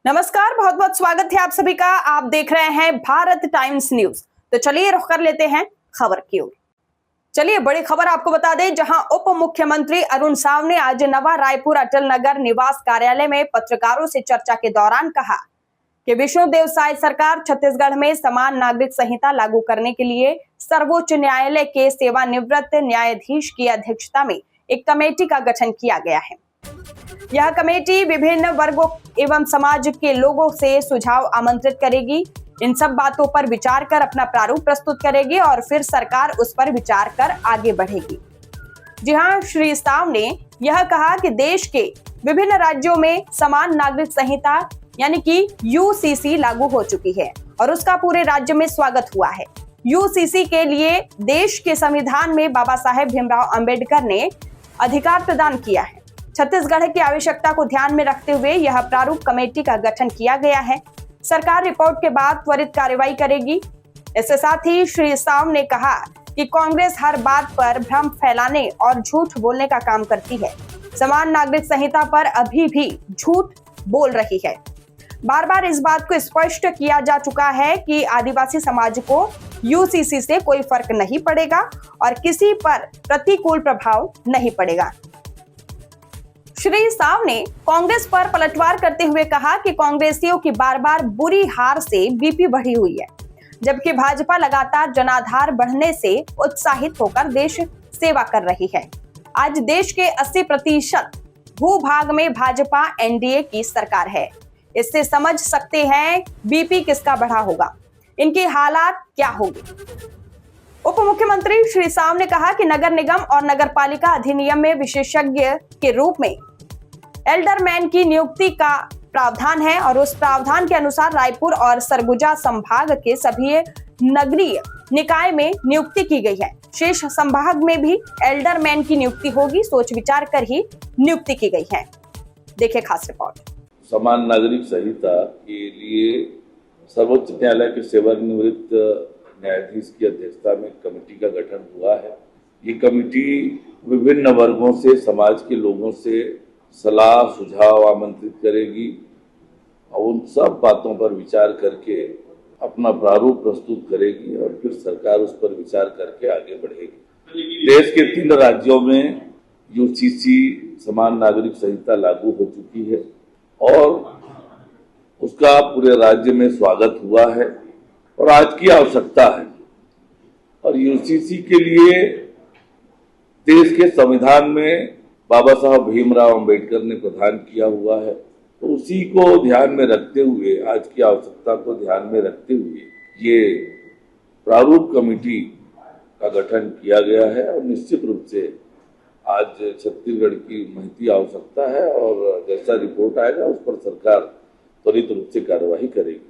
नमस्कार, बहुत बहुत स्वागत है आप सभी का। आप देख रहे हैं भारत टाइम्स न्यूज। तो चलिए रुख कर लेते हैं खबर की ओर। चलिए बड़ी खबर आपको बता दें, जहां उप मुख्यमंत्री अरुण साव ने आज नवा रायपुर अटल नगर निवास कार्यालय में पत्रकारों से चर्चा के दौरान कहा कि विष्णुदेव साय सरकार छत्तीसगढ़ में समान नागरिक संहिता लागू करने के लिए सर्वोच्च न्यायालय के सेवानिवृत्त न्यायाधीश की अध्यक्षता में एक कमेटी का गठन किया गया है। यह कमेटी विभिन्न वर्गों एवं समाज के लोगों से सुझाव आमंत्रित करेगी। इन सब बातों पर विचार कर अपना प्रारूप प्रस्तुत करेगी और फिर सरकार उस पर विचार कर आगे बढ़ेगी। जी हां, श्री साव ने यह कहा कि देश के विभिन्न राज्यों में समान नागरिक संहिता यानी कि यूसीसी लागू हो चुकी है और उसका पूरे राज्य में स्वागत हुआ है। यूसीसी के लिए देश के संविधान में बाबा साहेब भीमराव अंबेडकर ने अधिकार प्रदान किया है। छत्तीसगढ़ की आवश्यकता को ध्यान में रखते हुए यह प्रारूप कमेटी का गठन किया गया है। सरकार रिपोर्ट के बाद त्वरित कार्रवाई करेगी। इसके साथ ही श्री साव ने कहा कि कांग्रेस हर बात पर भ्रम फैलाने और झूठ बोलने का काम करती है। समान नागरिक संहिता पर अभी भी झूठ बोल रही है। बार बार इस बात को स्पष्ट किया जा चुका है कि आदिवासी समाज को यूसीसी से कोई फर्क नहीं पड़ेगा और किसी पर प्रतिकूल प्रभाव नहीं पड़ेगा। श्री साव ने कांग्रेस पर पलटवार करते हुए कहा कि कांग्रेसियों की बार बार बुरी हार से बीपी बढ़ी हुई है, जबकि भाजपा लगातार जनाधार बढ़ने से उत्साहित होकर देश सेवा कर रही है। आज देश के 80% भूभाग में भाजपा एनडीए की सरकार है। इससे समझ सकते हैं बीपी किसका बढ़ा होगा, इनकी हालात क्या होगी। उप मुख्यमंत्री श्री साव ने कहा कि नगर निगम और नगरपालिका अधिनियम में विशेषज्ञ के रूप में एल्डरमैन की नियुक्ति का प्रावधान है और उस प्रावधान के अनुसार रायपुर और सरगुजा संभाग के सभी नगरीय निकाय में नियुक्ति की गई है। शेष संभाग में भी एल्डरमैन की नियुक्ति होगी। सोच विचार कर ही नियुक्ति की गई है। देखिए खास रिपोर्ट। समान नागरिक संहिता के लिए सर्वोच्च न्यायालय के सेवानिवृत्त न्यायाधीश की अध्यक्षता में कमेटी का गठन हुआ है। ये कमेटी विभिन्न वर्गों से, समाज के लोगों से सलाह सुझाव आमंत्रित करेगी और उन सब बातों पर विचार करके अपना प्रारूप प्रस्तुत करेगी और फिर सरकार उस पर विचार करके आगे बढ़ेगी। देश के 3 राज्यों में यूसीसी समान नागरिक संहिता लागू हो चुकी है और उसका पूरे राज्य में स्वागत हुआ है और आज की आवश्यकता है। और यूसीसी के लिए देश के संविधान में बाबा साहब भीमराव अंबेडकर ने प्रदान किया हुआ है, तो उसी को ध्यान में रखते हुए, आज की आवश्यकता को ध्यान में रखते हुए ये प्रारूप कमेटी का गठन किया गया है। और निश्चित रूप से आज छत्तीसगढ़ की महती आवश्यकता है और जैसा रिपोर्ट आएगा उस पर सरकार त्वरित रूप से कार्यवाही करेगी।